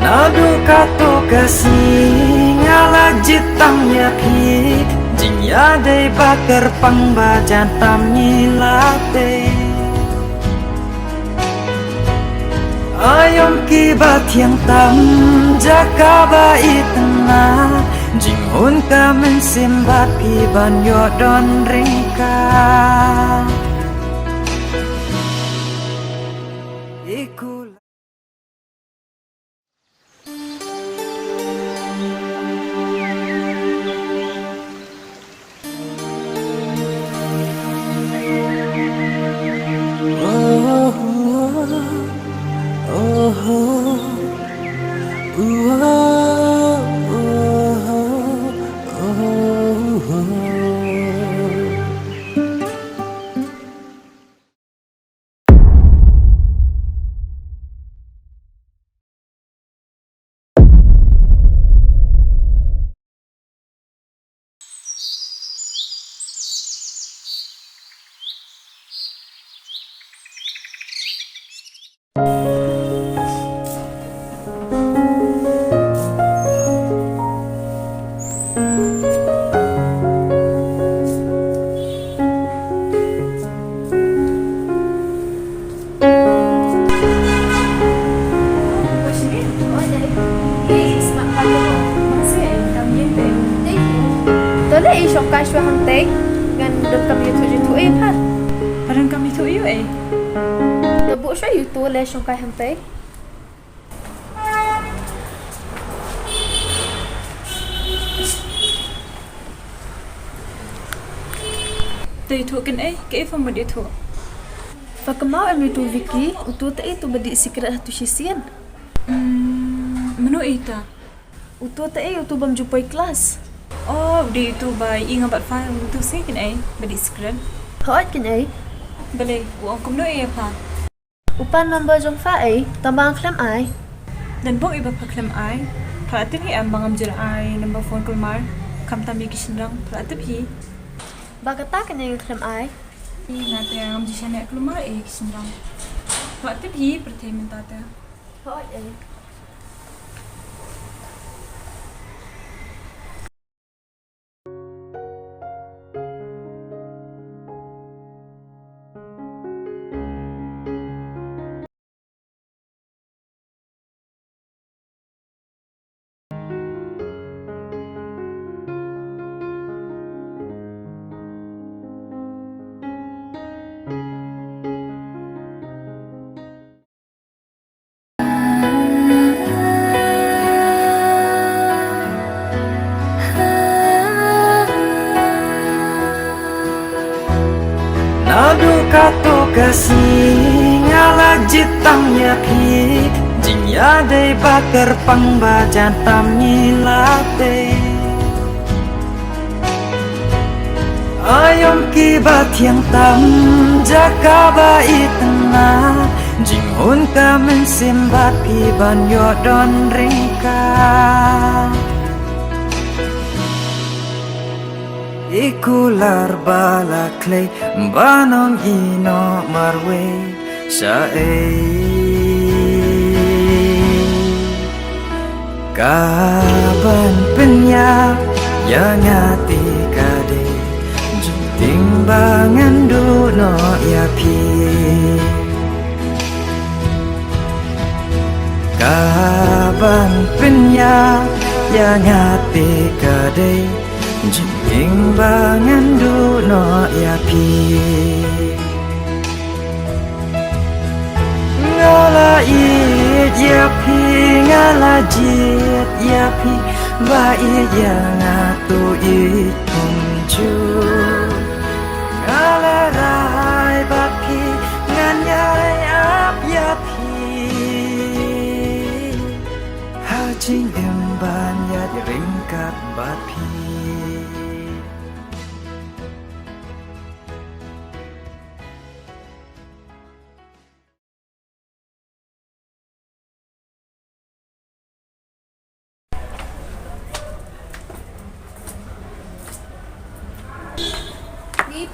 Nadu kato kasih ngala jitangnya pi Jinya day bakar pang bajan tam nyilate Ayom kibat yang tam jaka bai tengah Jinghun kamen simbat kiban yodon ringka Ikul Toleh isok kai shwa hamtei ngan dok kami tu jitu pat. Parang kami tu iyo Tebu shwa yu tu le shong kai hamtei. Tei tu kan ke fa mo tu. Fakemau emi tu Vicky utu tei tu bedi secret hatu sisian. Menu ita. Utu tei utu bam jupai kelas. Oh, di itu by ingat bat fa tu sih kan badi skren. Hot kan Bale, uang kum no pa. Upan number jong fa tambang klem ai. Dan bong iba paklem ai. Pratim hi am bangam jir ai number phone kulmar. Kam tam yaki sindang pratim hi. Bagata kan klem ai. Nate am jisane kulmar yaki sindang. Pratim hi pratim minta ta. Hot Nadu kato kasih ngala jitangnya pi Jinya day bakar pang bajan tam nyilate Ayom kibat yang tam jaka bai tengah Jinghun kamen simbat kiban yodon ringka Ikular balaklay banong ino marwe sae Kaban penya yang ati kade timbangan duno yapi Kaban penya yang ati kade timbangan duno yapi Ngala it yapi ngala jit yapi ba it yang atu it kumju Ngala rai bapi nganyai ap yapi Hajing emban yat ringkat bapi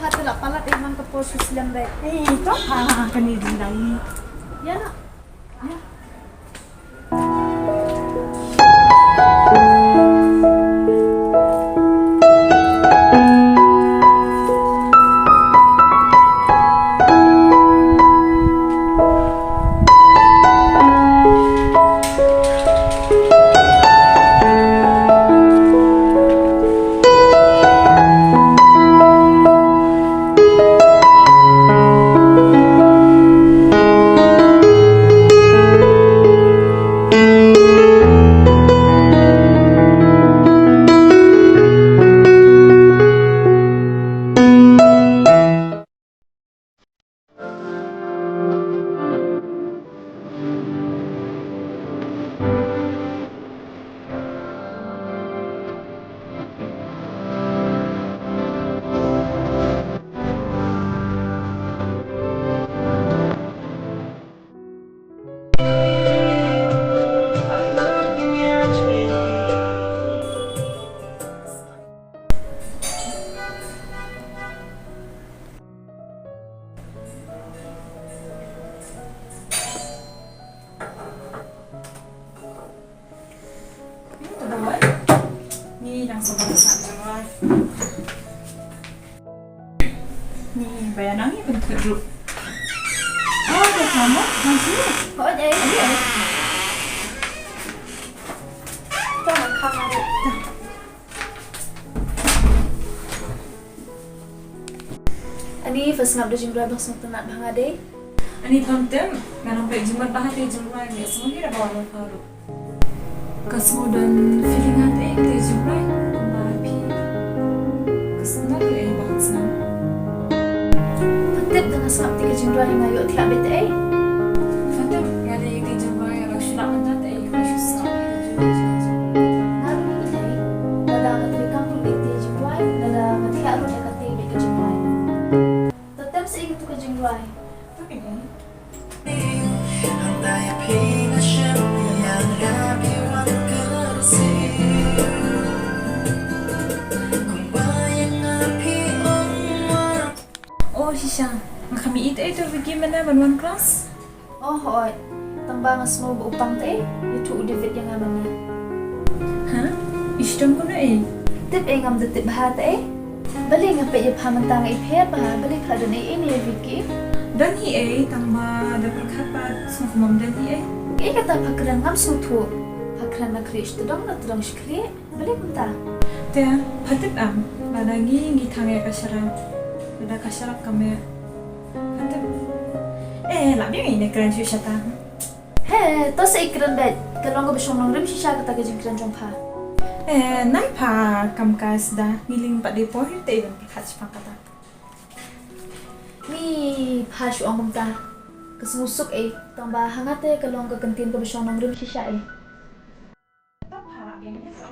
Patulak palat iman ke pos Islam baik. Ito ha kanidin lang. Ya nak. Ya. Bentuk. Oh, ada kamu? Masih? Kau aja ya. Iya. Kita makan ada. Ani first ngap do jingrai bang semua tenat bang ade. Ani pamtem, ngarang pe jimat bahat e jumrai me semua hira bawa faru. Kasmo dan feeling ate te jumrai kumbapi. Kasna ke e bahat senang. Patip dengan ngap tiga jingrai ngayo kelak bete eh. Fatem, ngade te jumrai ra shula anta te e ra shusna te jumrai. Naru ni kita eh. Nada ngatri kampung bete jingrai, nada ngatri aru dia kate bete jingrai. Tetap seingin tu ke jingrai. Tapi kan, oh Shisha, kami itu bagaimana bantuan kelas? Oh hoi. Tambah ngasmo beupang te eh. Itu udah vid yang ngamani. Hah? Istom ko na eh. Tip eh ngam tip bahat eh. Balik ngape je pamantang iphe bah balik kada ni ini Vicky. Dan hi eh, tambah dapat kapat semua kumam dan hi eh. Kaya kata pakran ngam sutu. Pakran nak krish tudang na tudang shkri. Balik menta. Teh, patip am, ladagi ngitangnya kasyarap. Lada kasyarap kami. Patip. Labi ini keren Shisha ta. He, to sa ikran bed. Kalong ko bisyong nang rim shisha kata ka jingkran jompa. Nai pa kam kas da niling pa de po hirte ibang pikats pa kata. Ni pasyu ang menta. Kasmusuk eh. Tambah hangat eh kalong ka kantin ko bisyong nang rim shisha eh. Pa, ganyan sa